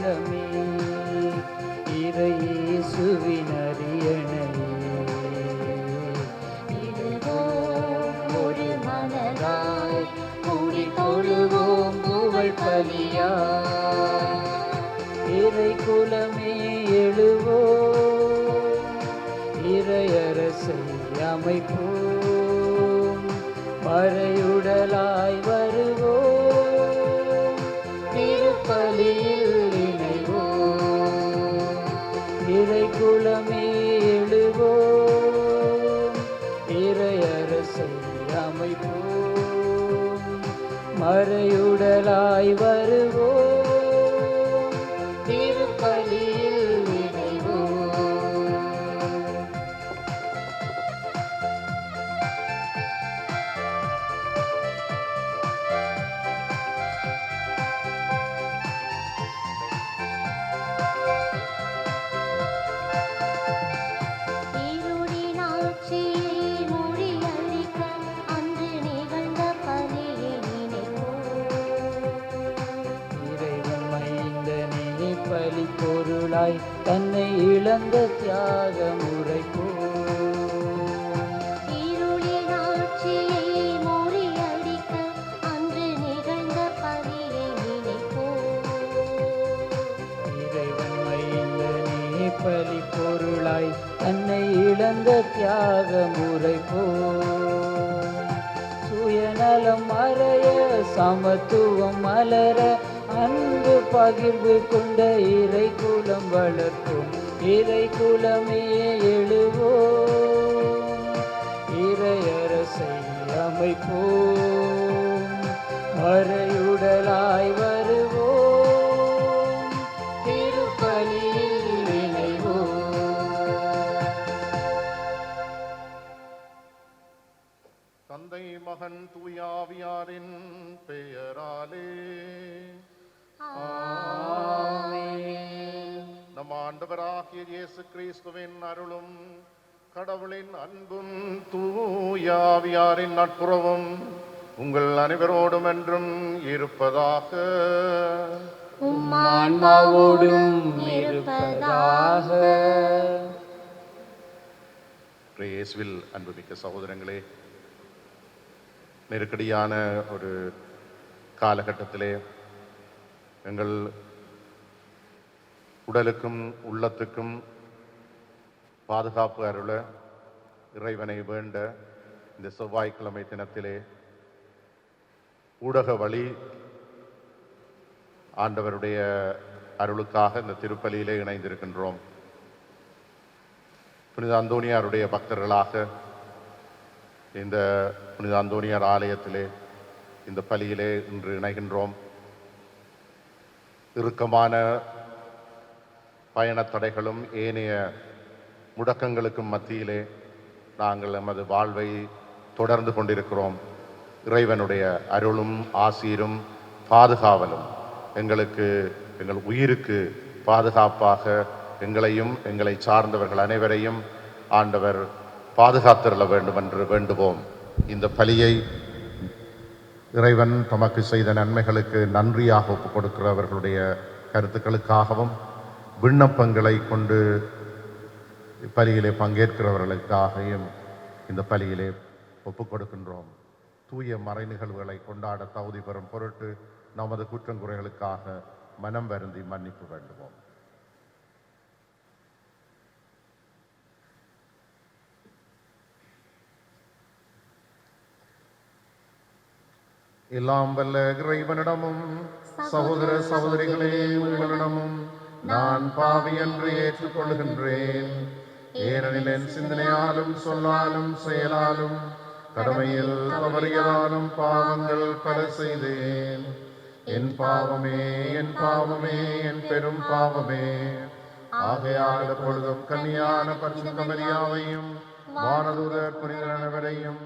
தியாகமே இறை இயேசுவின் அரியணையே. இடுவோம் ஒரு மனதாய் கூடி தொழுவோம் புகழ் பலியாய். இறை குலமே எழுவோம், இறையரசை அமைப்போம், மறையுடலாய் வருவோம், திருப்பலியில் இணைவோம். இறை குலமே எழுவோம், இறையரசை அமைப்போம், மறையுடலாய் வருவோம், திருப்பலியில் இணைவோம். இருளின் ஆட்சியை முறியடிக்க அன்று நிகழ்ந்த பலியை நினைப்போம். இறைவன் மைந்தனே பலி பொருளாய் தன்னை இழந்த தியாக முறைப்போம். இருளின் ஆட்சியை முறியடிக்க அன்று நிகழ்ந்த பலியை நினைப்போம். இறைவன் மைந்தனே பலி பொருளாய் தன்னை இழந்த தியாக முறைப்போம். சுயநலம் மறைய சமத்துவம் மலர அன்பு பகிர்வு கொண்ட இறை குலம் வளர்ப்போம். இறை குலமே எழுவோம், இறையரசை அமைப்போம், மறையுடலாய் வருவோம், திருப்பலியில் இணைவோம். தந்தை மகன் தூயாவியாரின் பெயராலே ஆமென். நம் ஆண்டவராகிய இயேசு கிறிஸ்துவின் அருளும் கடவுளின் அன்பும் தூயாவியாரின் நட்புறவும் உங்கள் அனைவரோடும் என்றும் இருப்பதாக. உம் ஆன்மாவோடும் இருப்பதாக. இயேசுவில் அன்புமிக்க சகோதரங்களே, நெருக்கடியான ஒரு காலகட்டத்திலே எங்கள் உடலுக்கும் உள்ளத்துக்கும் பாதுகாப்பு அருள இறைவனை வேண்ட இந்த செவ்வாய்க்கிழமை தினத்திலே ஊடக வழி ஆண்டவருடைய அருளுக்காக இந்த திருப்பலியிலே இணைந்திருக்கின்றோம். புனித அந்தோனியாருடைய பக்தர்களாக இந்த புனித அந்தோனியார் ஆலயத்திலே இந்த பலியிலே இன்று இணைகின்றோம். இறுக்கமான பயணத் தடைகளும் ஏனைய முடக்கங்களுக்கும் மத்தியிலே நாங்கள் நமது வாழ்வை தொடர்ந்து கொண்டிருக்கிறோம். இறைவனுடைய அருளும் ஆசீரும் பாதுகாவலும் எங்கள் உயிருக்கு பாதுகாப்பாக எங்களையும் எங்களை சார்ந்தவர்கள் அனைவரையும் ஆண்டவர் பாதுகாத்திருள வேண்டும் என்று வேண்டுவோம். இந்த பலியை இறைவன் தமக்கு செய்த நன்மைகளுக்கு நன்றியாக ஒப்புக் கொடுக்கிறவர்களுடைய கருத்துக்களுக்காகவும் விண்ணப்பங்களை கொண்டு பலியிலே பங்கேற்கிறவர்களுக்காகவும் இந்த பலியிலே ஒப்புக் கொடுக்கின்றோம். தூய மறை நிகழ்வுகளை கொண்டாட தகுதி பெறும் பொருட்டு நமது குற்றங்குறைகளுக்காக மனம் வருந்தி மன்னிப்பு வேண்டுவோம். எல்லாம் வல்ல இறைவனிடமும் சகோதர சகோதரிகளே உங்களிடமும் நான் பாவி என்று ஏற்றுக்கொள்கின்றேன். ஏனெனில் என் சிந்தனையாலும் சொல்லாலும் செயலாலும் கடமையில் தவறியதாலும் பாவங்கள் பல செய்தேன். என் பாவமே என் பாவமே என் பெரும் பாவமே. ஆகையால் எப்பொழுதும் கன்னியான பரிசுத்த மரியாவையும் வானதூதர் புனிதர் அனைவரையும்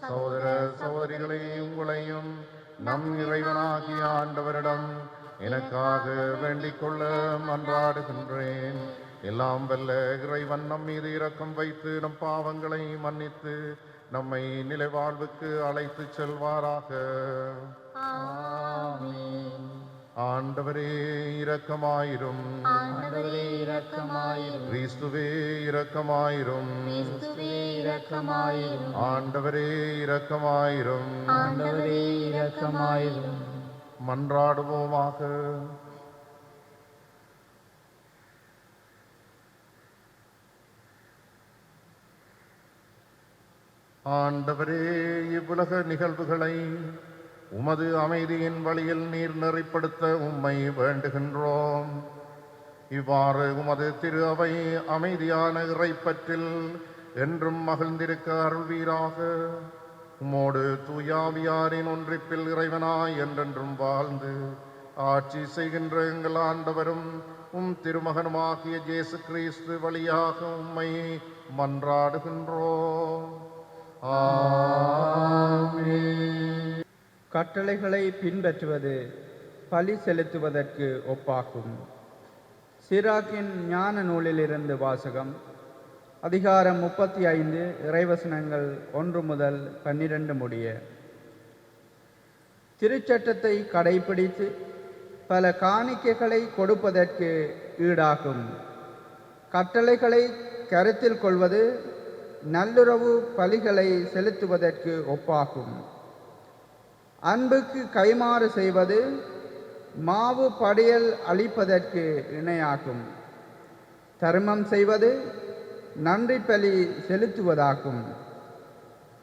சகோதர சகோதரிகளே உங்களையும் நம் இறைவனாகிய ஆண்டவரிடம் எனக்காக வேண்டிக் கொள்ள மன்றாடுகின்றேன். எல்லாம் வல்ல இறைவன் நம் மீது இரக்கம் வைத்து நம் பாவங்களை மன்னித்து நம்மை நிலை வாழ்வுக்கு அழைத்து செல்வாராக. ஆமென். ஆண்டவரே இரக்கமாயிரும். ஆண்டவரே இரக்கமாயிரும். கிறிஸ்துவே இரக்கமாயிரும். கிறிஸ்துவே இரக்கமாயிரும். ஆண்டவரே இரக்கமாயிரும். ஆண்டவரே இரக்கமாயிரும். மன்றாடுவோமாக. ஆண்டவரே, இவ்வுலக நிகழ்வுகளை உமது அமைதியின் வழியில் நீர் நெறிப்படுத்த உம்மை வேண்டுகின்றோம். இவ்வாறு உமது திரு அவை அமைதியான இறைப்பற்றில் என்றும் மகிழ்ந்திருக்க அருள்வீராக. உம்மோடு தூயாவியாரின் ஒன்றிப்பில் இறைவனாய் என்றென்றும் வாழ்ந்து ஆட்சி செய்கின்ற எங்கள் ஆண்டவரும் உம் திருமகனுமாகிய இயேசு கிறிஸ்து வழியாக உம்மை மன்றாடுகின்றோம். ஆமென். கட்டளைகளை பின்பற்றுவது பலி செலுத்துவதற்கு ஒப்பாகும். சிராக்கின் ஞான நூலிலிருந்து வாசகம். அதிகாரம் 35 இறைவசனங்கள் 1 முதல் 12 முடிய. திருச்சட்டத்தை கடைபிடித்து பல காணிக்கைகளை கொடுப்பதற்கு ஈடாகும். கட்டளைகளை கருத்தில் கொள்வது நல்லுறவு பலிகளை செலுத்துவதற்கு ஒப்பாகும். அன்புக்கு கைமாறு செய்வது மாவு படையல் அளிப்பதற்கு இணையாகும். தர்மம் செய்வது நன்றி பலி செலுத்துவதாகும்.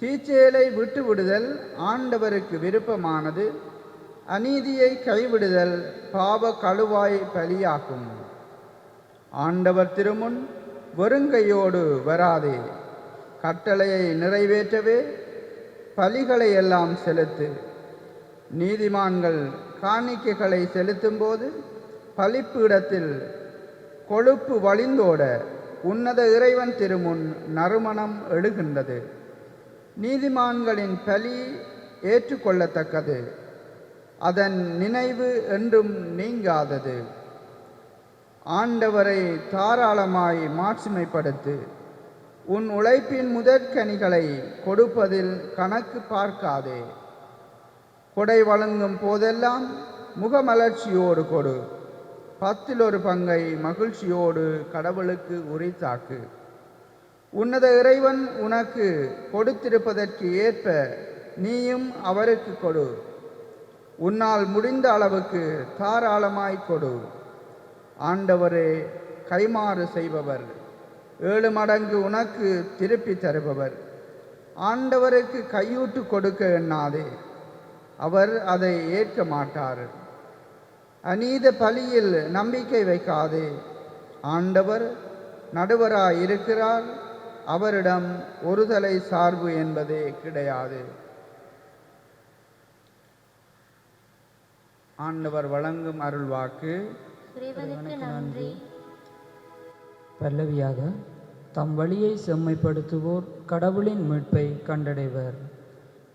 தீச்செயலை விட்டுவிடுதல் ஆண்டவருக்கு விருப்பமானது. அநீதியை கைவிடுதல் பாவ கழுவாய் பலியாகும். ஆண்டவர் திருமுன் வெறுங்கையோடு வராதே. கட்டளையை நிறைவேற்றவே பலிகளை எல்லாம் செலுத்து. நீதிமான்கள் காணிக்கைகளை செலுத்தும் போது பலிப்பீடத்தில் கொழுப்பு வழிந்தோட உன்னத இறைவன் திருமுன் நறுமணம் எழுகின்றது. நீதிமான்களின் பலி ஏற்றுக்கொள்ளத்தக்கது. அதன் நினைவு என்றும் நீங்காதது. ஆண்டவரை தாராளமாய் மாட்சிமைப்படுத்து. உன் உழைப்பின் முதற்கனிகளை கொடுப்பதில் கணக்கு பார்க்காதே. கொடை வழங்கும் போதெல்லாம் முகமலர்ச்சியோடு கொடு. 10 பங்கை மகிழ்ச்சியோடு கடவுளுக்கு உரித்தாக்கு. உன்னத இறைவன் உனக்கு கொடுத்திருப்பதற்கு ஏற்ப நீயும் அவருக்கு கொடு. உன்னால் முடிந்த அளவுக்கு தாராளமாய் கொடு. ஆண்டவரே கைமாறு செய்பவர், 7 மடங்கு உனக்கு திருப்பி தருபவர். ஆண்டவருக்கு கையூட்டு கொடுக்க எண்ணாதே, அவர் அதை ஏற்க மாட்டார். அநீத பலியில் நம்பிக்கை வைக்காதே. ஆண்டவர் நடுவராய் இருக்கிறார், அவரிடம் ஒருதலை சார்பு என்பதே கிடையாது. ஆண்டவர் வழங்கும் அருள்வாக்கு. இறைவனுக்கு நன்றி. பல்லவியாக, தம் வழியை செம்மைப்படுத்துவோர் கடவுளின் மீட்பை கண்டடைவர்.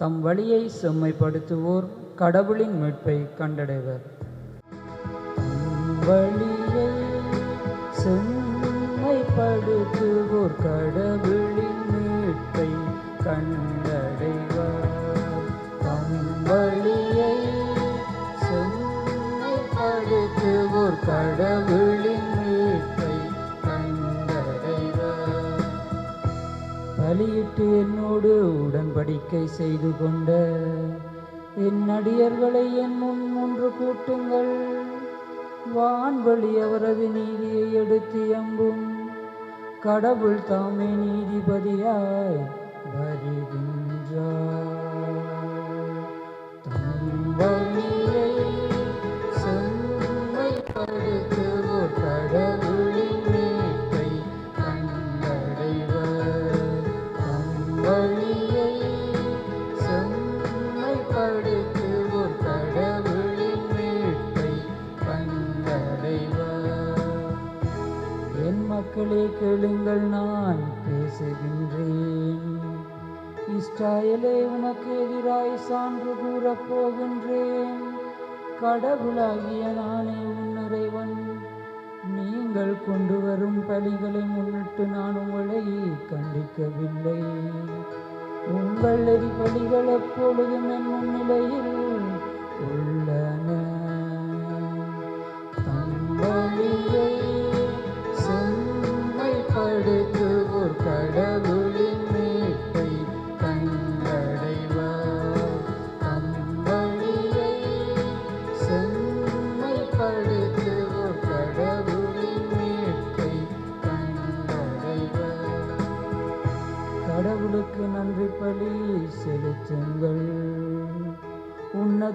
தம் வழியை செம்மைப்படுத்துவோர் கடவுளின் மீட்பை கண்டடைவர். தம் வழியை செம்மைப்படுத்துவோர் கடவுளின் மீட்பை கண்டடைவர். தம் வழியை செம்மைப்படுத்துவோர் கடவுளின் மீட்பை கண்டடைவர். பலியிட்டு என்னோடு உடன்படிக்கை செய்து கொண்ட என் அடியர்களை என் முன் ஒன்று கூட்டுங்கள். வான்வழி அவரது நீதியை எடுத்து எம்பும். கடவுள் தாமே நீதிபதியாய் வருகின்றார். தம் வழியை செம்மைப்படுத்துவோர் கடவுளின் மீட்பை கண்டடைவர். தம் வழியை செம்மைப்படுத்துவோர் கடவுளின் மீட்பை கண்டடைவர். என் மக்களே கேளுங்கள், நான் பேசுகின்றேன். இஸ்ராயேலே, உனக்கு எதிராய் சான்று கூறப் போகின்றேன். கடவுளாகிய நானே உன் இறைவன். நீங்கள் கொண்டு வரும் பலிகளை முன்னிட்டு நான் உங்களை கண்டிக்கவில்லை. உங்கள் எரிபலிகள் எப்பொழுதும் என் முன்னிலையில் உள்ளன.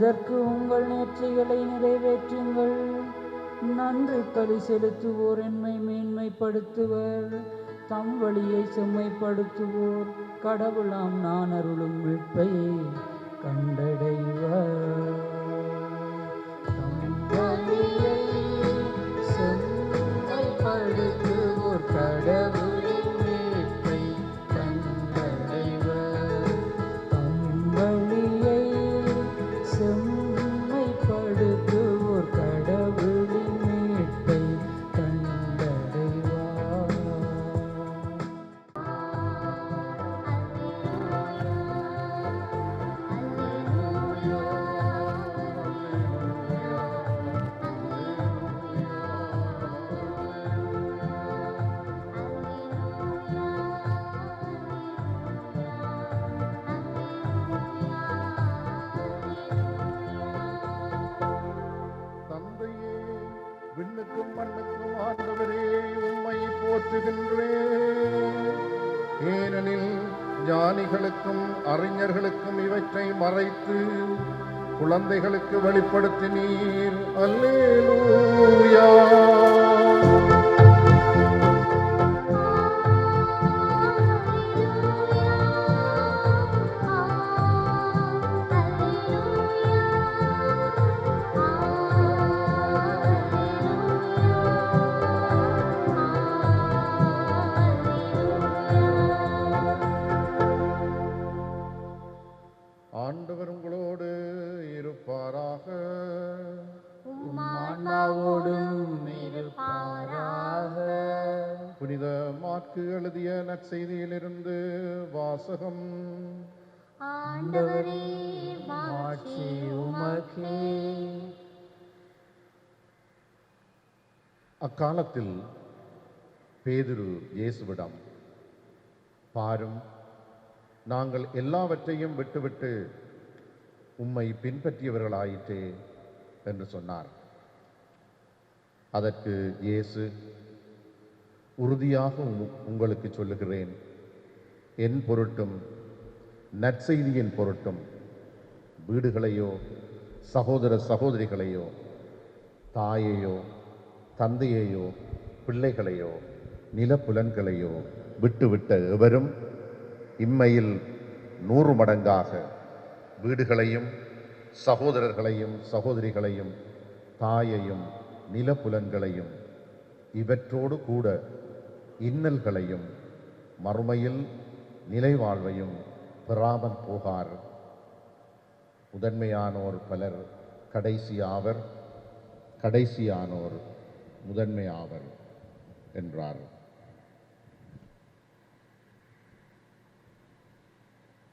அதற்கு உங்கள் நேர்ச்சைகளை நிறைவேற்றுங்கள். நன்றி பலி செலுத்துவோர் என்னை மேன்மைப்படுத்துவர், தம் வழியை செம்மைப்படுத்துவோர் கடவுளாம் நான் அருளும் மீட்பை கண்டடைவர். தம் வழியை செம்மைப்படுத்துவோர் கடவுளின் மீட்பை கண்டடைவர். தம் வழியை செம்மைப்படுத்துவோர் கடவுளின் மீட்பை கண்டடைவார். தந்தையே, விண்ணுக்கும் மண்ணுக்கும் ஆண்டவரே, உம்மை போற்றுகின்றேன். ஏனெனில் ஞானிகளுக்கும் அறிஞர்களுக்கும் இவற்றை மறைத்து குழந்தைகளுக்கு வெளிப்படுத்தினீர். அல்லேலூயா. ஆண்டவர் உங்களோடு இருப்பாராக. ஆன்மாவோடும் இருப்பாராக. புனித மாற்கு எழுதிய நற்செய்தியிலிருந்து வாசகம். ஆண்டவரே மாட்சி உமக்கே. அக்காலத்தில் பேதுரு இயேசுவிடம், பாரும், நாங்கள் எல்லாவற்றையும் விட்டுவிட்டு உம்மை பின்பற்றியவர்களாயிற்றே என்று சொன்னார். அதற்கு இயேசு, உறுதியாக உங்களுக்கு சொல்லுகிறேன், என் பொருட்டும் நற்செய்தியின் பொருட்டும் வீடுகளையோ சகோதர சகோதரிகளையோ தாயையோ தந்தையையோ பிள்ளைகளையோ நிலப்புலன்களையோ விட்டுவிட்ட எவரும் இம்மையில் 100 மடங்காக வீடுகளையும் சகோதரர்களையும் சகோதரிகளையும் தாயையும் நிலப்புலன்களையும் இவற்றோடு கூட இன்னல்களையும் மறுமையில் நிலைவாழ்வையும் பெறாமல் போகார். முதன்மையானோர் பலர் கடைசியாவர், கடைசியானோர் முதன்மையாவர் என்றார்.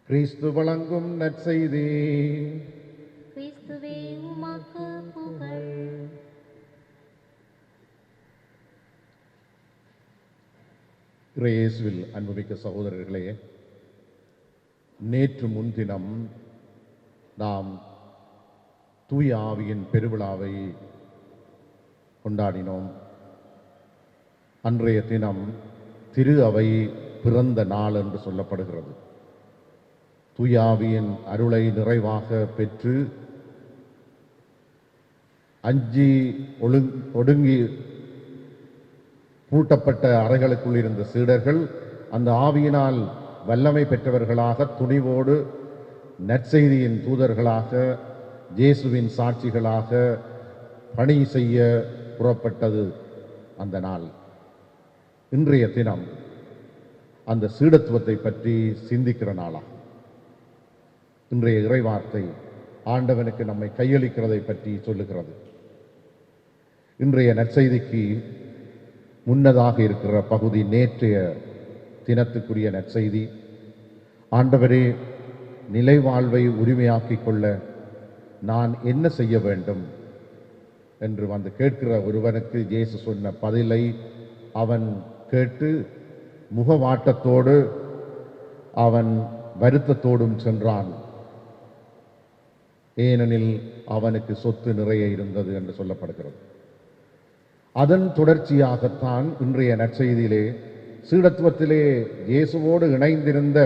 கிறிஸ்து வழங்கும் நற்செய்தி. கிறிஸ்துவே உமக்கு புகழ். இயேசுவில் அன்புமிக்க சகோதரர்களே, நேற்று முன்தினம் நாம் தூய ஆவியின் பெருவிழாவை கொண்டாடினோம். அன்றைய தினம் திரு அவை பிறந்த நாள் என்று சொல்லப்படுகிறது. தூய ஆவியின் அருளை நிறைவாக பெற்று அஞ்சி ஒடுங்கி பூட்டப்பட்ட அறைகளுக்குள் இருந்த சீடர்கள் அந்த ஆவியினால் வல்லமை பெற்றவர்களாக துணிவோடு நற்செய்தியின் தூதர்களாக இயேசுவின் சாட்சிகளாக பணி செய்ய புறப்பட்டது அந்த நாள். இன்றைய தினம் அந்த சீடத்துவத்தை பற்றி சிந்திக்கிற நாளாகும். இன்றைய இறைவார்த்தை ஆண்டவனுக்கு நம்மை கையளிக்கிறதை பற்றி சொல்லுகிறது. இன்றைய நற்செய்திக்கு முன்னதாக இருக்கிற பகுதி நேற்றைய தினத்துக்குரிய நற்செய்தி. ஆண்டவரே, நிலைவாழ்வை உரிமையாக்கிக் கொள்ள நான் என்ன செய்ய வேண்டும் என்று வந்து கேட்கிற ஒருவனுக்கு இயேசு சொன்ன பதிலை அவன் கேட்டு முகவாட்டத்தோடு அவன் வருத்தத்தோடும் சென்றான். ஏனெனில் அவனுக்கு சொத்து நிறைய இருந்தது என்று சொல்லப்படுகிறது. அதன் தொடர்ச்சியாகத்தான் இன்றைய நற்செய்தியிலே சீடத்துவத்திலே இயேசுவோடு இணைந்திருந்த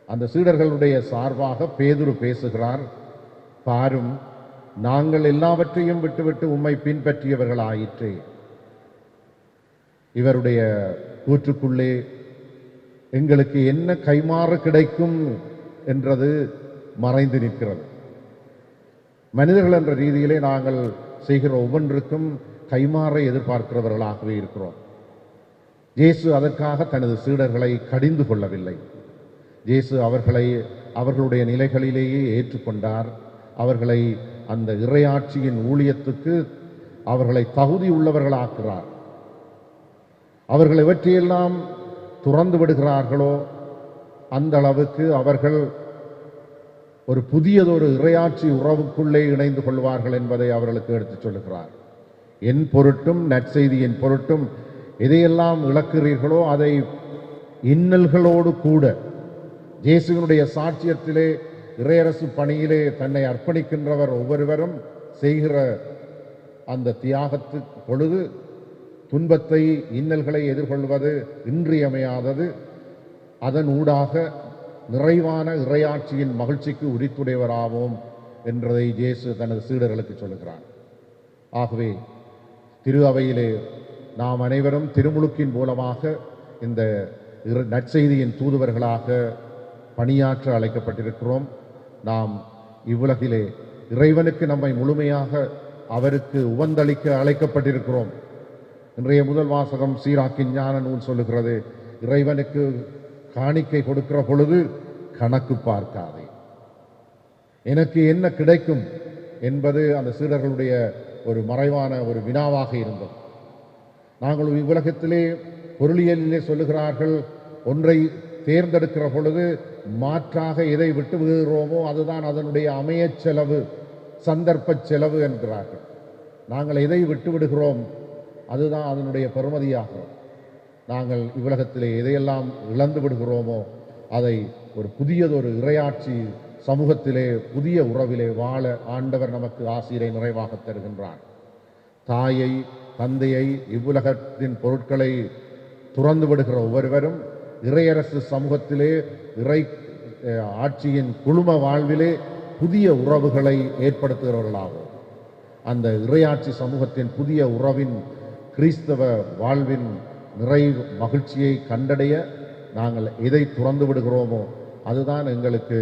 அந்த சீடர்களுடைய சார்பாக பேதுரு பேசுகிறார். பாரும், நாங்கள் எல்லாவற்றையும் விட்டுவிட்டு உம்மை பின்பற்றியவர்களாயிற்றே. இவருடைய கூற்றுக்குள்ளே எங்களுக்கு என்ன கைமாறு கிடைக்கும் என்றது மறைந்து நிற்கிறது. மனிதர்கள் என்ற ரீதியிலே நாங்கள் செய்கிற ஒவ்வொன்றுக்கும் கைமாறை எதிர்பார்க்கிறவர்களாகவே இருக்கிறோம். இயேசு அதற்காக தனது சீடர்களை கடிந்து கொள்ளவில்லை. இயேசு அவர்களை அவர்களுடைய நிலைகளிலேயே ஏற்றுக்கொண்டார். அவர்களை அந்த இறையாட்சியின் ஊழியத்துக்கு அவர்களை தகுதி உள்ளவர்களாக்குகிறார். அவர்கள் எவற்றையெல்லாம் துறந்து விடுகிறார்களோ அந்த அளவுக்கு அவர்கள் ஒரு புதியதொரு இறையாட்சி உறவுக்குள்ளே இணைந்து கொள்வார்கள் என்பதை அவர்களுக்கு எடுத்துச் சொல்லுகிறார். என் பொருட்டும் நற்செய்தியின் பொருட்டும் எதையெல்லாம் இழக்கிறீர்களோ அதை இன்னல்களோடு கூட இயேசுவினுடைய சாட்சியத்திலே இறையரசு பணியிலே தன்னை அர்ப்பணிக்கின்றவர் ஒவ்வொருவரும் செய்கிற அந்த தியாகத்து பொழுது துன்பத்தை இன்னல்களை எதிர்கொள்வது இன்றியமையாதது. அதன் ஊடாக நிறைவான இறையாட்சியின் மகிழ்ச்சிக்கு உரித்துடையவராவோம் என்றதை இயேசு தனது சீடர்களுக்கு சொல்லுகிறார். ஆகவே திரு அவையிலே நாம் அனைவரும் திருமுழுக்கின் மூலமாக இந்த நற்செய்தியின் தூதுவர்களாக பணியாற்ற அழைக்கப்பட்டிருக்கிறோம். நாம் இவ்வுலகிலே இறைவனுக்கு நம்மை முழுமையாக அவருக்கு உவந்தளிக்க அழைக்கப்பட்டிருக்கிறோம். இன்றைய முதல் வாசகம் சீராக்கின் ஞான நூல் சொல்லுகிறது, இறைவனுக்கு காணிக்கை கொடுக்கிற பொழுது கணக்கு பார்க்காதே. எனக்கு என்ன கிடைக்கும் என்பது அந்த சீடர்களுடைய ஒரு மறைவான ஒரு வினாவாக இருந்தது. நாங்கள் இவ்வுலகத்திலே பொருளியலிலே சொல்லுகிறார்கள், ஒன்றை தேர்ந்தெடுக்கிற பொழுது மாற்றாக எதை விட்டு விடுகிறோமோ அதுதான் அதனுடைய அமையச் செலவு, சந்தர்ப்ப செலவு என்கிறார்கள். நாங்கள் எதை விட்டு விடுகிறோம் அதுதான் அதனுடைய பெறுமதியாகும். நாங்கள் இவ்வுலகத்திலே எதையெல்லாம் இழந்து விடுகிறோமோ அதை ஒரு புதியதொரு இறையாட்சி சமூகத்திலே புதிய உறவிலே வாழ ஆண்டவர் நமக்கு ஆசிரை நிறைவாக தருகின்றார். தாயை தந்தையை இவ்வுலகத்தின் பொருட்களை துறந்து விடுகிற ஒவ்வொருவரும் இறையரசு சமூகத்திலே இறை ஆட்சியின் குழும வாழ்விலே புதிய உறவுகளை ஏற்படுத்துகிறவர்களாகும். அந்த இறையாட்சி சமூகத்தின் புதிய உறவின் கிறிஸ்தவ வாழ்வின் நிறை மகிழ்ச்சியை கண்டடைய நாங்கள் எதை துறந்து விடுகிறோமோ அதுதான் எங்களுக்கு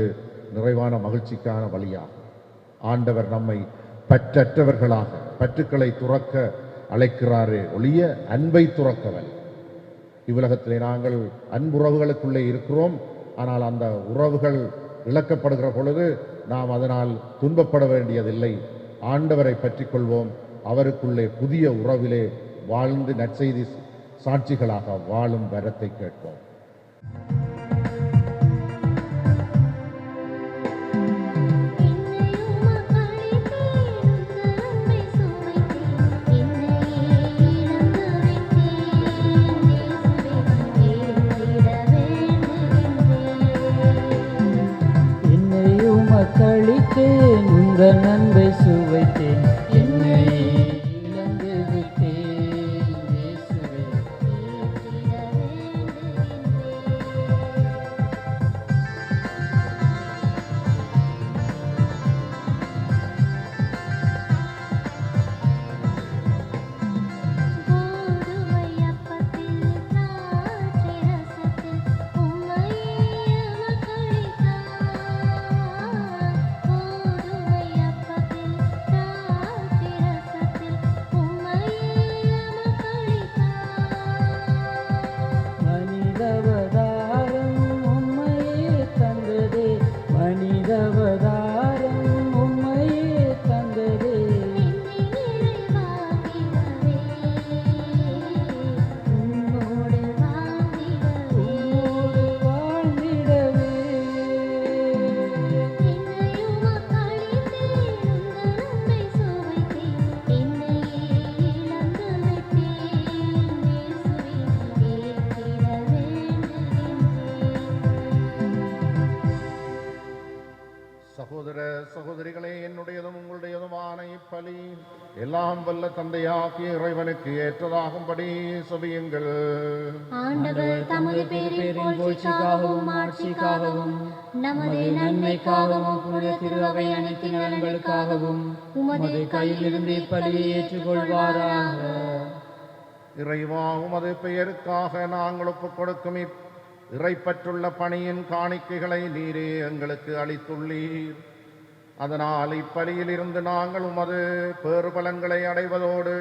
நிறைவான மகிழ்ச்சிக்கான வழியாகும். ஆண்டவர் நம்மை பற்றற்றவர்களாக பற்றுக்களை துறக்க அழைக்கிறாரே ஒழிய அன்பை துறக்கவன். இவ்வுலகத்திலே நாங்கள் அன்புறவுகளுக்குள்ளே இருக்கிறோம். ஆனால் அந்த உறவுகள் இழக்கப்படுகிற பொழுது நாம் அதனால் துன்பப்பட வேண்டியதில்லை. ஆண்டவரை பற்றி கொள்வோம். அவருக்குள்ளே புதிய உறவிலே வாழ்ந்து நற்செய்தி சாட்சிகளாக வாழும் வரத்தை கேட்போம். களித்தேன் உங்கள் அன்பை சுவைத்தேன், என்னை இழந்து விட்டேன் இயேசுவே. கோதுமை அப்பத்தில் எல்லாம் வல்ல தந்தையாகிய இறைவனுக்கு ஏற்றதாகும்படி செபியுங்கள். ஆண்டவர் தமது பேரின் புகழ்ச்சிக்காகவும் ஆட்சிக்காகவும் நமது நன்மைக்காகவும் புனித திருஅவை அனைத்து நலன்களுக்காகவும் உமது கையிலிருந்து இப்பலியை ஏற்றுக்கொள்வாராக. இறைவா, உமது பெயருக்காக நாங்கள் ஒப்புக் கொடுக்கும் இறைப்பற்றுள்ள பணியின் காணிக்கைகளை நீரே எங்களுக்கு அளித்துள்ளீர். அதனால் இப்பலியில் இருந்து நாங்கள் உமது பேறுபலன்களை அடைவதோடு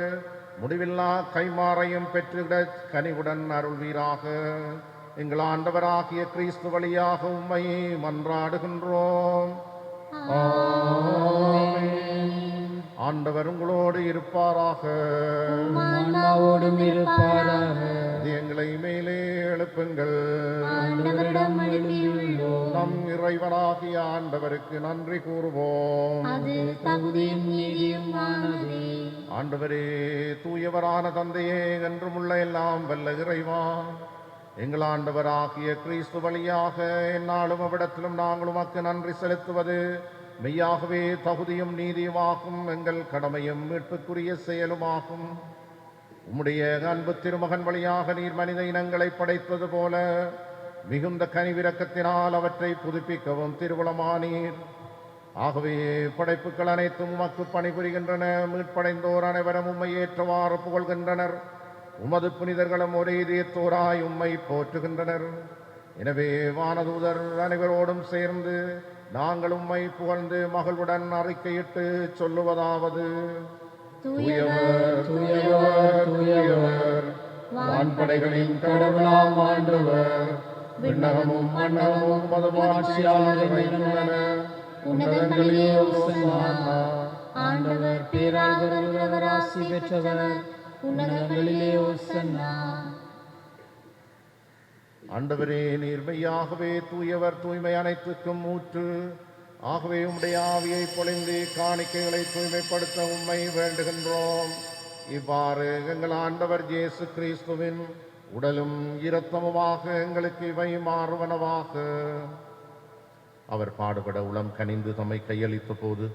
முடிவில்லா கைமாறையும் பெற்றுவிட கனிவுடன் அருள்வீராக. எங்கள் ஆண்டவராகிய கிறிஸ்து வழியாக உம்மை மன்றாடுகின்றோம். ஆண்டவர் உங்களோடு இருப்பாராக. ஆன்மாவோடும் இருப்பாராக. எங்களை மேலே எழுப்புங்கள். ஆண்டவரிடம் எழுப்பியுள்ளோம். நம் இறைவனாகிய ஆண்டவருக்கு நன்றி கூறுவோம். அது தகுதியும் நீதியுமானதே. ஆண்டவரே, தூயவரான தந்தையே, என்றுமுள்ள எல்லாம் வல்ல இறைவா, எங்கள் ஆண்டவராகிய கிறிஸ்து வழியாக எந்நாளும் அவ்விடத்திலும் நாங்கள் உமக்கு நன்றி செலுத்துவது மெய்யாகவே தகுதியும் நீதியுமாகும். எங்கள் கடமையும் மீட்புக்குரிய செயலுமாகும். உம்முடைய அன்பு திருமகன் வழியாக நீர் மனித இனங்களை படைத்தது போல மிகுந்த கனிவிரக்கத்தினால் அவற்றை புதுப்பிக்கவும் திருவுளமானீர். ஆகவே படைப்புகள் அனைத்தும் உமக்கு பணிபுரிகின்றன. மீட்படைந்தோர் அனைவரும் உம்மை ஏற்றவாறு புகழ்கின்றனர். உமது புனிதர்களும் ஒரே இதயத்தோராய் உம்மை போற்றுகின்றனர். எனவே வானதூதர் அனைவரோடும் சேர்ந்து நாங்கள் உம்மை புகழ்ந்து மகிழ்வுடன் அறிக்கையிட்டு சொல்லுவதாவது: தூயவர், தூயவர், தூயவர், வான்படைகளின் கடவுளாம் ஆண்டவர், விண்ணகமும் மண்ணகமும் மதுமாட்சியால் நிறைந்துள்ளன. உன்னதங்களிலே ஓசன்னா. ஆண்டவர் பேரால் வருகிறவர் ஆசி பெற்றவர். உன்னதங்களிலே ஓசன்னா. ஆண்டவரே, நீர் மெய்யாகவே தூயவர், தூய்மை அனைத்துக்கும் ஊற்று. ஆகவே உம்முடைய ஆவியை பொழிந்து காணிக்கைகளை தூய்மைப்படுத்த உம்மை வேண்டுகின்றோம். இவ்வாறு எங்கள் ஆண்டவர் இயேசு கிறிஸ்துவின் உடலும் இரத்தமுமாக எங்களுக்கு இவை மாறுவனவாக. அவர் பாடுபட உளம் கனிந்து தம்மை கையளித்த போது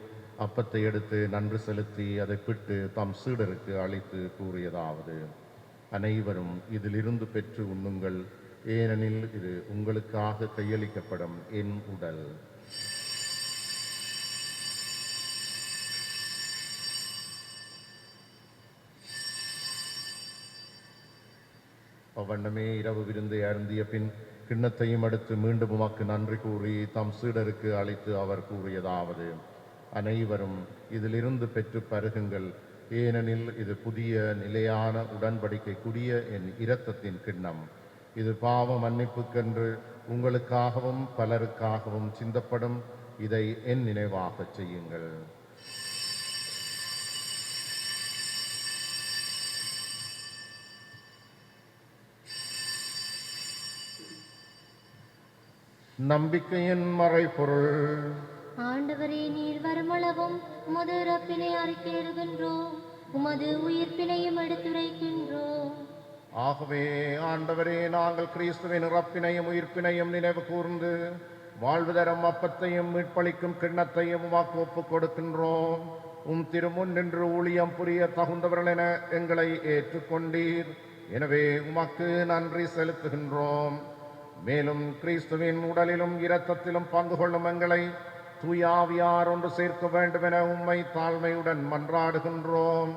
அப்பத்தை எடுத்து நன்றி செலுத்தி அதை பிட்டு தம் சீடருக்கு அளித்து கூறியதாவது: அனைவரும் இதிலிருந்து பெற்று உண்ணுங்கள், ஏனெனில் இது உங்களுக்காக கையளிக்கப்படும் என் உடல். அவ்வண்ணமே இரவு விருந்தை அருந்திய பின் கிண்ணத்தையும் அடுத்து மீண்டும் உமக்கு நன்றி கூறி தம் சீடருக்கு அளித்து அவர் கூறியதாவது: அனைவரும் இதிலிருந்து பெற்று பருகுங்கள், ஏனெனில் இது புதிய நிலையான உடன்படிக்கைக்குரிய என் இரத்தத்தின் கிண்ணம். இது பாவ மன்னிப்புக்கென்று உங்களுக்காகவும் பலருக்காகவும் சிந்தப்படும். இதை என் நினைவாகச் செய்யுங்கள். நம்பிக்கையின் மறைபொருள். ஆண்டவரே, நீர் வருமளவும் உமது இறப்பினை அறிக்கையிடுகின்றோம், உமது உயிர்ப்பினையும் எடுத்துரைக்கின்றோம். ஆகவே ஆண்டவரே, நாங்கள் கிறிஸ்துவின் இறப்பினையும் உயிர்ப்பினையும் நினைவு கூர்ந்து வாழ்வு தரும் அப்பத்தையும் மீட்பளிக்கும் கிண்ணத்தையும் உமக்கு ஒப்புக் கொடுக்கின்றோம். உம் திருமுன் நின்று ஊழியம் புரிய தகுந்தவர்கள் என எங்களை ஏற்றுக்கொண்டீர். எனவே உமக்கு நன்றி செலுத்துகின்றோம். மேலும் கிறிஸ்துவின் உடலிலும் இரத்தத்திலும் பங்கு கொள்ளும் எங்களை தூய ஆவியார் ஒன்று சேர்க்க வேண்டும் என உம்மை தாழ்மையுடன் மன்றாடுகின்றோம்.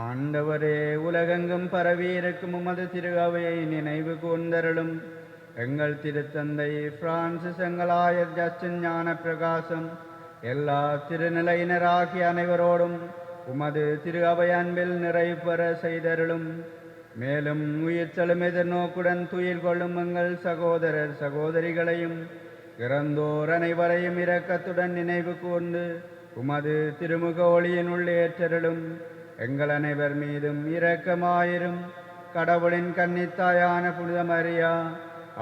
ஆண்டவரே, உலகெங்கும் பரவியிருக்கும் உமது திருஅவையை நினைவு கூர்ந்தருளும். எங்கள் திருத்தந்தை பிரான்சிஸ், எங்கள் ஆயர் ஜஸ்டின் ஞான பிரகாசம், எல்லா திருநிலையினராகிய அனைவரோடும் உமது திரு அவை அன்பில் நிறைவு பெற செய்தருளும். மேலும் உயிர்த்தெழும் எதிர்நோக்குடன் துயில் கொள்ளும் எங்கள் சகோதரர் சகோதரிகளையும் இறந்தோர் அனைவரையும் இரக்கத்துடன் நினைவு கூர்ந்து உமது திருமுக ஒளியினுள் ஏற்றருளும். எங்கள் அனைவர் மீதும் இரக்கமாயிரும். கடவுளின் கன்னித்தாயான புனித மரியா,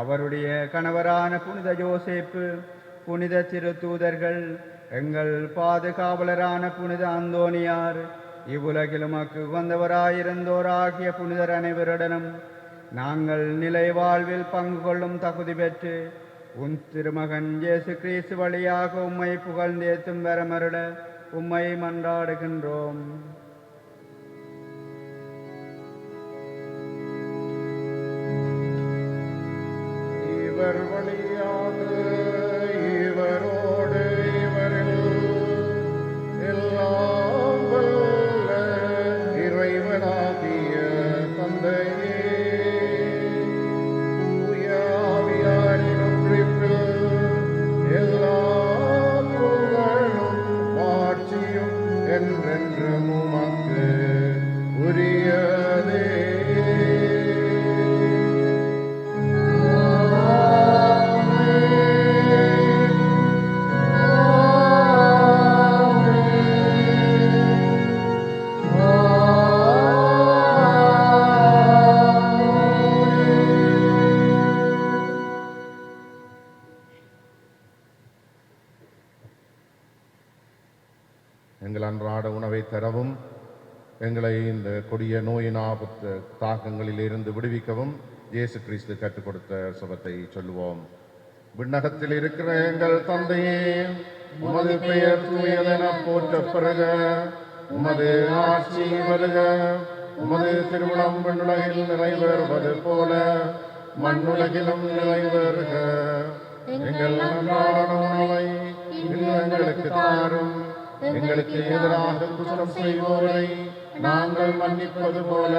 அவருடைய கணவரான புனித யோசேப்பு, புனித திருத்தூதர்கள், எங்கள் பாதுகாவலரான புனித அந்தோனியார், இவ்வுலகில் உமக்கு உகந்தவராயிருந்தோராகிய புனிதர் அனைவருடனும் நாங்கள் நிலை வாழ்வில் பங்கு கொள்ளும் தகுதி பெற்று உன் திருமகன் இயேசு கிறிஸ்து வழியாக உம்மை புகழ்ந்தேத்தும் வரமருள உம்மை மன்றாடுகின்றோம். இவர் வழியாக இவரோடு இவரில் எல்லாம் வல்ல இறைவனாகிய தந்தையே, தூய ஆவியாரின் ஒன்றிப்பில் எல்லா புகழும் ஆட்சியும் என்றென்றும் உமக்கு உரியதே. எங்கள் அன்றாட உணவை தரவும், எங்களை இந்த கொடிய நோயின் ஆபத்து தாக்கங்களில் இருந்து விடுவிக்கவும் இயேசு கிறிஸ்து கற்றுக் கொடுத்த சுபத்தை சொல்லுவோம். விண்ணகத்தில் இருக்கிற எங்கள் தந்தையே, உமது பெயர் தூயதென போற்றப் பெறுக. உமது ஆட்சி வருக. உமது திருவிழம் விண்ணுலகில் நிறைவேறுவது போல மண்ணுலகிலும் நிறைவேறுக. எங்கள் அன்றாட உணவை இன்று எங்களுக்கு தாரும். எங்களுக்கு எதிராக குற்றம் செய்வோரை நாங்கள் மன்னிப்பது போல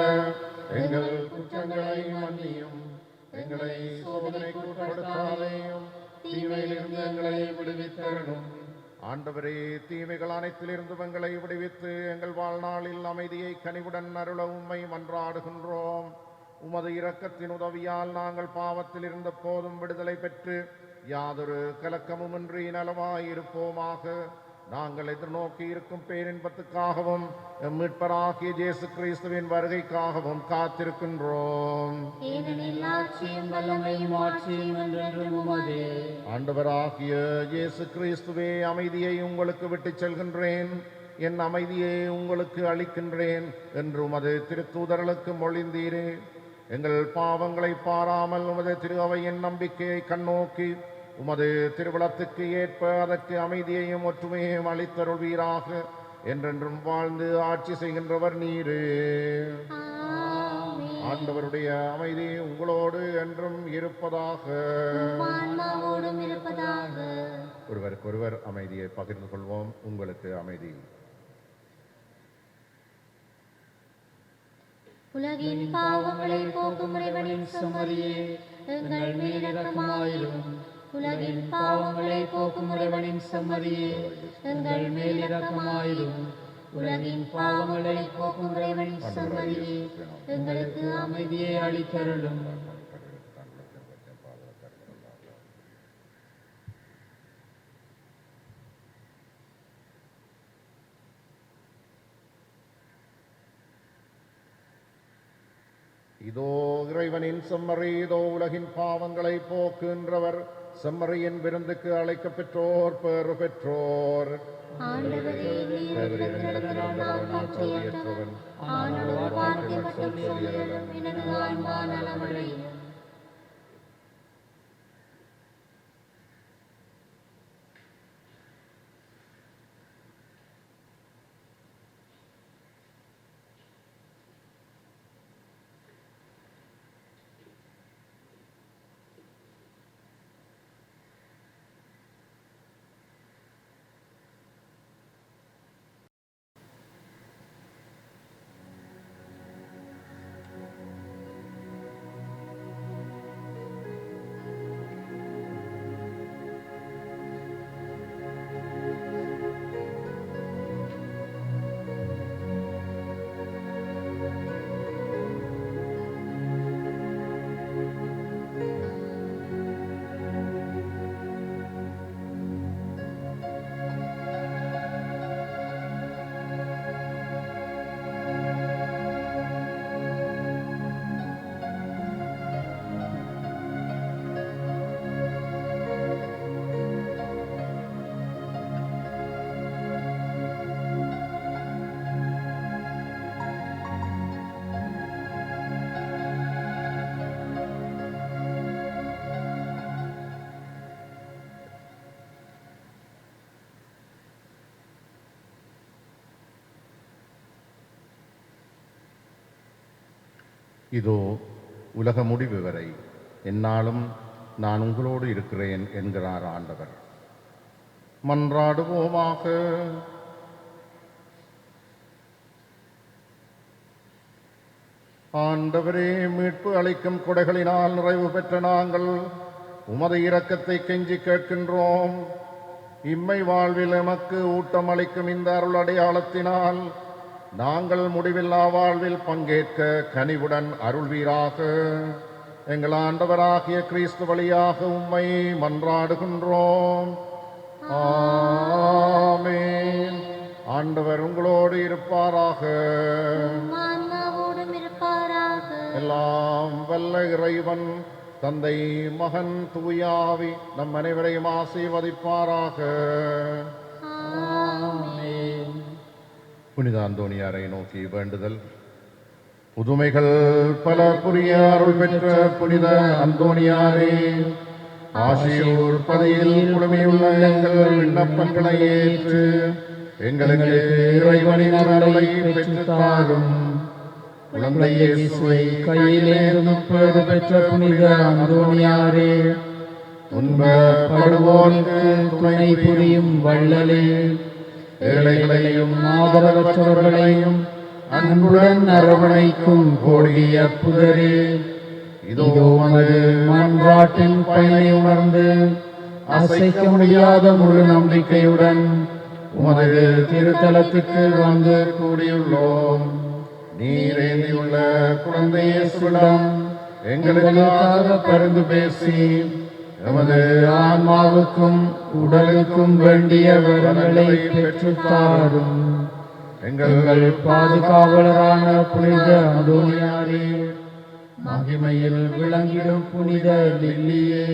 எங்கள் குற்றங்களை மன்னியும். எங்களை சோதனைக்கு உட்படுத்தாதேயும், தீமையிலிருந்து எங்களை விடுவித்தருளும். ஆண்டவரே, தீமைகள் அனைத்திலிருந்து எங்களை விடுவித்து எங்கள் வாழ்நாளில் அமைதியை கனிவுடன் அருள உம்மை மன்றாடுகின்றோம். உமது இரக்கத்தின் உதவியால் நாங்கள் பாவத்தில் இருந்த போதும் விடுதலை பெற்று யாதொரு கலக்கமுமின்றி நலமாயிருப்போமாக. நாங்கள் எதிர்நோக்கி இருக்கும் பேரின்பத்துக்காகவும் எம் மீட்பராகிய இயேசு கிறிஸ்துவின் வருகைக்காகவும் காத்திருக்கின்றோம். ஆண்டவராகிய இயேசு கிறிஸ்துவே, அமைதியை உங்களுக்கு விட்டுச் செல்கின்றேன், என் அமைதியை உங்களுக்கு அளிக்கின்றேன் என்று உமது திருத்தூதர்களுக்கு மொழிந்தீரே. எங்கள் பாவங்களை பாராமல் உமது திரு அவையின் நம்பிக்கையை கண்ணோக்கி உமது திருவிழத்துக்கு ஏற்ப அதற்கு அமைதியையும் ஒற்றுமையையும் அளித்தருள்வீராக. என்றென்றும் வாழ்ந்து ஆட்சி செய்கின்றவர் நீரே. ஆண்டவருடைய அமைதி உங்களோடு என்றும் இருப்பதாக. ஒருவருக்கொருவர் அமைதியை பகிர்ந்து கொள்வோம். உங்களுக்கு அமைதி. உலகின் பாவங்களை போக்கும் இறைவனின் செம்மறியே, எங்கள் மேல் இரக்கமாயிரும். உலகின் பாவங்களை போக்கும் இறைவனின் செம்மறியே, எங்கள் மேல் இரக்கமாயிரும். உலகின் பாவங்களை போக்கும் இறைவனின் செம்மறியே, எங்களுக்கு அமைதியை அளித்தருளும். இதோ இறைவனின் செம்மறி, இதோ உலகின் பாவங்களை போக்குகின்றவர். செம்மறியின் விருந்துக்கு அழைக்க பெற்றோர் பேறு பெற்றோர். ஆண்டவரே, நீர் தகுதியற்றவன். ஆண்டவர் வார்த்தை மட்டும் சொல்லியருளும், எனது ஆன்மா நலமடையும். இதோ உலக முடிவு வரை எந்நாளும் நான் உங்களோடு இருக்கிறேன் என்கிறார் ஆண்டவர். மன்றாடுவோமாக. ஆண்டவரே, மீட்பு அளிக்கும் கொடைகளினால் நிறைவு பெற்ற நாங்கள் உமது இரக்கத்தை கெஞ்சி கேட்கின்றோம். இம்மை வாழ்வில் எமக்கு ஊட்டம் அளிக்கும் இந்த அருள் அடையாளத்தினால் நாங்கள் முடிவில்லா வாழ்வில் பங்கேற்க கனிவுடன் அருள்வீராக. எங்கள் ஆண்டவராகிய கிறிஸ்து வழியாக உம்மை மன்றாடுகின்றோம். ஆமென். ஆண்டவர் உங்களோடு இருப்பாராக. எல்லாம் வல்ல இறைவன் தந்தை, மகன், தூயாவி நம் அனைவரையும் ஆசீர்வதிப்பாராக. புனித அந்தோனியாரை நோக்கி வேண்டுதல். புதுமைகள் பல புரிய அருள் பெற்ற புனித அந்தோனியாரே, ஆசியூர் பதியில் குழுமையுள்ள எங்கள் விண்ணப்பங்களை ஏற்று எங்களுக்கு இறைவனின் அருளை பெற்றுத்தாரும். குழந்தை இயேசுவை கையிலேந்தும் பேறு பெற்ற புனித அந்தோனியாரே, துன்பப்படுவோருக்கு துணை புரியும் வள்ளலே, ஏழைகளையும் ஆதரவற்றவர்களையும் அன்புடன் அரவணைக்கும் கோடிய புதரே, இதோ உமது மன்றாட்டின் பயனை உணர்ந்து அசைக்க முடியாத முழு நம்பிக்கையுடன் உமது திருத்தலத்துக்கு வந்து கூடியுள்ளோம். நீரேந்தியுள்ள குழந்தை இயேசுவிடம் எங்களுக்காக பரிந்து பேசி எமது ஆன்மாவுக்கும் உடலுக்கும் வேண்டிய வரங்களை பெற்றுத்தாரும். எங்கள் பாதுகாவலரான புனித அந்தோனியாரே, மகிமையில் விளங்கிடும் புனித லில்லியே,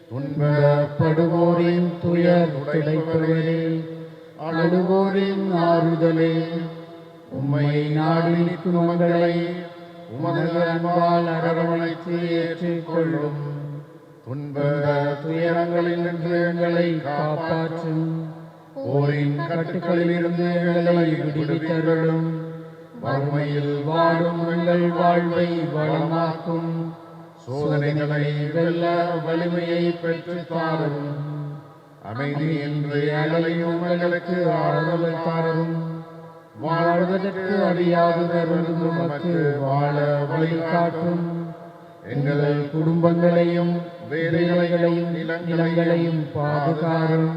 துன்பப்படுவோரின் துயர் துடைப்பவரே, அழுவோரின் ஆறுதலே, உம்மை நாடி நிற்கும் மக்களை உமது அன்பால் அரவணைத்து ஏற்றுக்கொள்ளும். துன்ப துயரங்களில் நின்று எங்களை காப்பாற்றும். போரின் கட்டுக்களில் இருந்து எங்களை விடுவித்தருளும். வறுமையில் வாடும் எங்கள் வாழ்வை வளமாக்கும். சோதனைகளை வெல்ல வலிமையை பெற்று தாரும். அமைதி என்று அலையும் எங்களுக்கு ஆறுதல் தாரும். வாழ்வதற்கு அறியாதவர்களும் உமக்கு வாழ வழிகாட்டும். எங்கள் குடும்பங்களையும் வேலைகளையும் நிலங்களையும் பாதுகாரும்.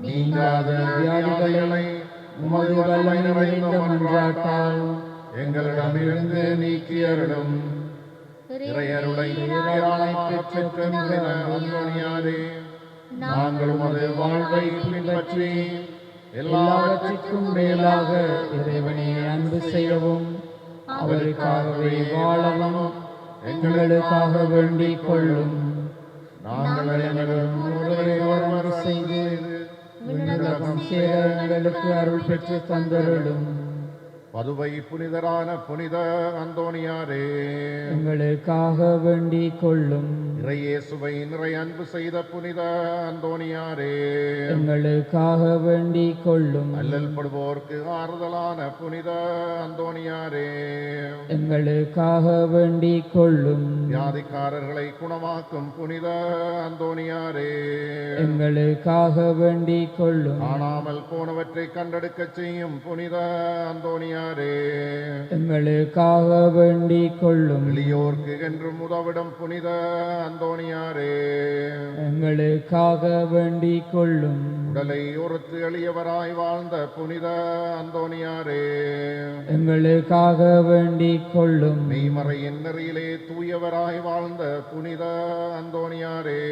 நீங்காத வியாதிகளை உமது வல்லமை நிறைந்த மன்றாட்டால் எங்களிடமிருந்து நீக்கி அருளும். இறையருளை பெற்ற அந்தோனியாரே, நாங்கள் உமது வாழ்வை பின்பற்றி எல்லாவற்றிற்கும் மேலாக இறைவனை அன்பு செய்யவும் அவருக்காகவே வாழவும் எங்களுக்காக வேண்டிக் கொள்ளும். நாங்கள் அனைவரும் ஒருவரை செய்து விண்ணகம் சேர எங்களுக்கு அருள் பெற்று தந்தருளும். பதுவை புனிதரான புனித அந்தோனியாரே, எங்களுக்காக வேண்டிக் கொள்ளும். இறையேசுவை நிறை அன்பு செய்த புனித அந்தோனியாரே, எங்களுக்காக வேண்டிக் கொள்ளும். அல்லல் படுவோர்க்கு ஆறுதலான புனித அந்தோனியாரே, எங்களுக்காக வேண்டிக் கொள்ளும். வியாதிக்காரர்களை குணமாக்கும் புனித அந்தோனியாரே, எங்களுக்காக வேண்டிக் கொள்ளும். காணாமல் போனவற்றை கண்டெடுக்கச் செய்யும் புனித அந்தோனியாரே, எங்களுக்காக வேண்டிக் கொள்ளும். எளியோர்க்கு என்றும் உதவிடும் புனித அந்தோனியாரே, எங்களுக்காக வேண்டிக் கொள்ளும். உடலை ஒருத்து எளியவராய் வாழ்ந்த புனித அந்தோனியாரே, எங்களுக்காக வேண்டிக் கொள்ளும். மெய்மறையின் நெறியிலே தூயவராய் வாழ்ந்த புனித அந்தோனியாரே,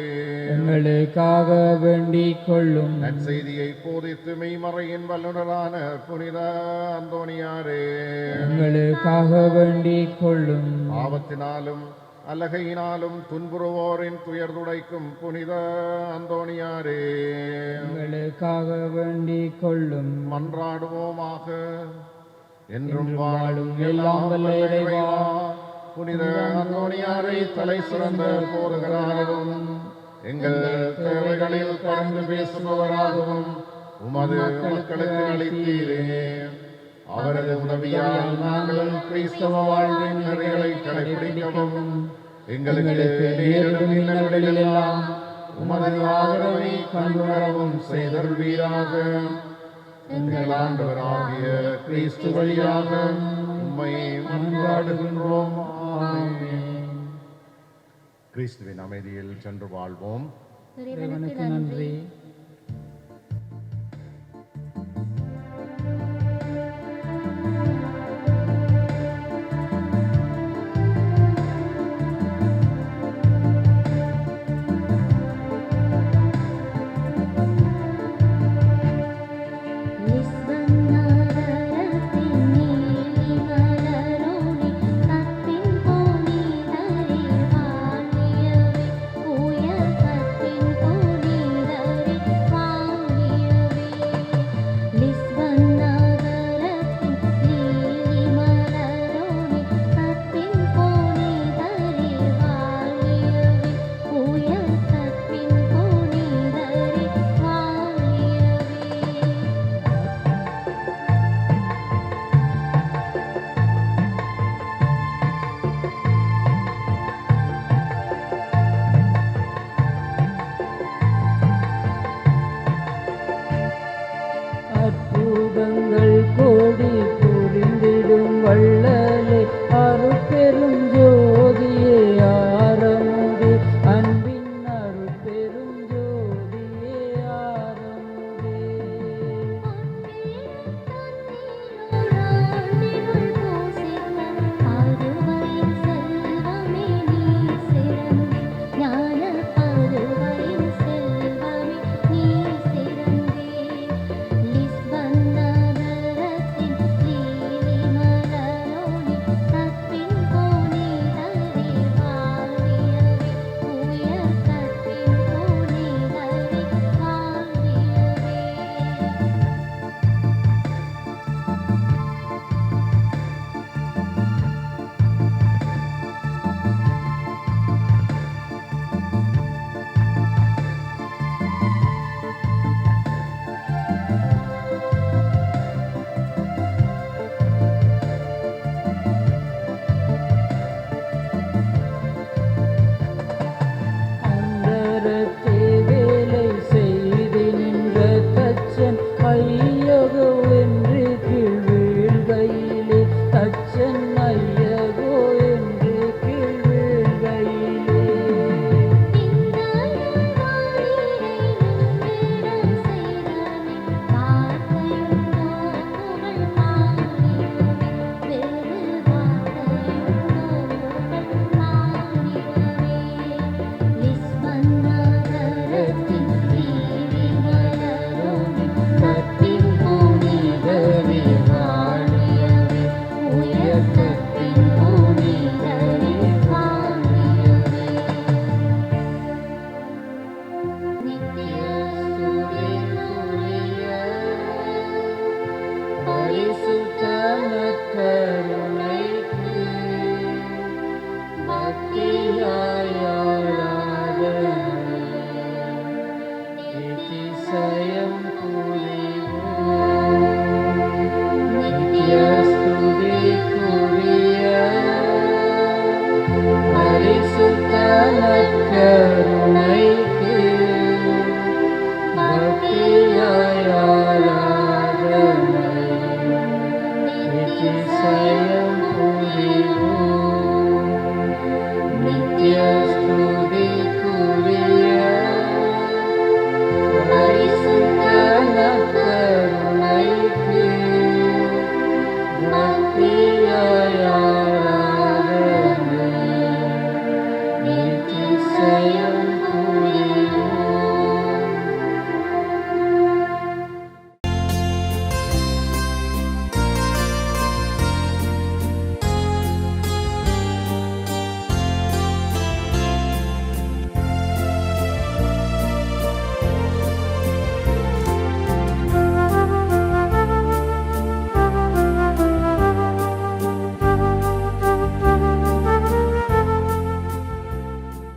எங்களுக்காக வேண்டிக் கொள்ளும். நற்செய்தியை போதித்து மெய்மறையின் வல்லுநரான புனித அந்தோனியாரே, எங்களுக்காக வேண்டிக் கொள்ளும். ஆபத்தினாலும் அலகையினாலும் துன்புறுவோரின் துயர் துடைக்கும் புனித அந்தோனியாரே, எங்களுக்காக வேண்டிக் கொள்ளும். மன்றாடுவோமாக. என்றும் வாழும் வாழும் எல்லாம் வல்ல இறைவா, புனித அந்தோனியாரை தலை சிறந்த போதகராகவும் எங்கள் தேவைகளில் பறந்து பேசுபவராகவும் உமது மக்களுக்கு அளித்தீரே. அவரது உதவியால் நாங்கள் கிறிஸ்தவ வாழ்வின் நெறிகளை கடைபிடிக்கவும் எங்களுக்கு நேரிடும் இன்னல்களிலெல்லாம் உமது ஆதரவை கண்டுணரவும் செய்தருள்வீராக. எங்கள் ஆண்டவராகிய கிறிஸ்து வழியாக உம்மை மன்றாடுகின்றோம். ஆமென். கிறிஸ்துவின் அமைதியில் சென்று வாழ்வோம். இறைவனுக்கு நன்றி.